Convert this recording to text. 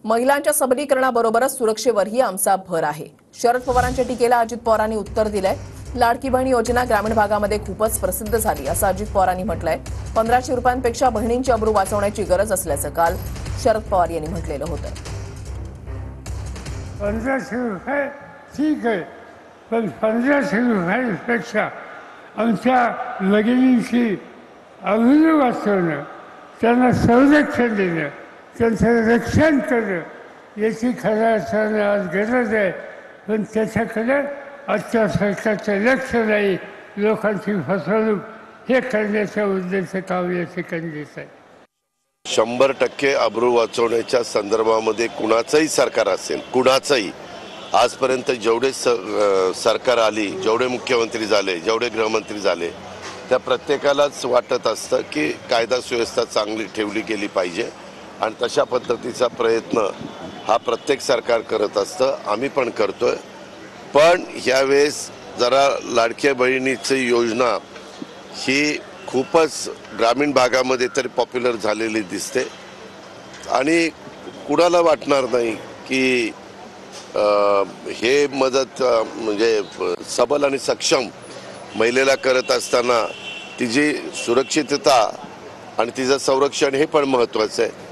महिलांच्या सबलीकरणाबरोबरच सुरक्षेवरही आमचा भर आहे। शरद पवारांच्या टीकेला अजित पवारांनी उत्तर दिलंय। लाडकी बहीण योजना ग्रामीण भागामध्ये खूपच प्रसिद्ध झाली असं अजित पवारांनी म्हटलंय। 1500 रुपयांपेक्षा बहिणींची अब्रू वाचवण्याची गरज असल्याचं काल शरद पवार यांनी म्हटलेलं होतं। 1500 रुपये ठीक आहे, पण 1500 रुपयांपेक्षा आमच्या भगिनींची अब्रू वाचवणं, त्यांना संरक्षण देणं, त्यांचं रक्षण करणं याची खऱ्या अर्थानं आज गरज आहे। पण त्याच्याकडे आजच्या सरकारचं लक्ष नाही। लोकांची फसवणूक हे करण्याच्या उद्देश काम या ठिकाणी दिसत आहे। 100% अब्रू वाचवण्याच्या संदर्भामध्ये कुणाचंही सरकार असेल, कुणाचंही आजपर्यंत जेवढे सरकार आली, जेवढे मुख्यमंत्री झाले, जेवढे गृहमंत्री झाले, त्या प्रत्येकालाच वाटत असतं की कायदा सुव्यवस्था चांगली ठेवली गेली पाहिजे आणि तशा पद्धतीचा प्रयत्न हा प्रत्येक सरकार करत असतं। आम्ही पण करतोय। पण यावेळेस जरा लाडक्या बहिणीची योजना ही खूपच ग्रामीण भागामध्ये तरी पॉप्युलर झालेली दिसते आणि कुणाला वाटणार नाही की हे मदत म्हणजे सबल आणि सक्षम महिलेला करत असताना तिची सुरक्षितता आणि तिचं संरक्षण हे पण महत्त्वाचं आहे।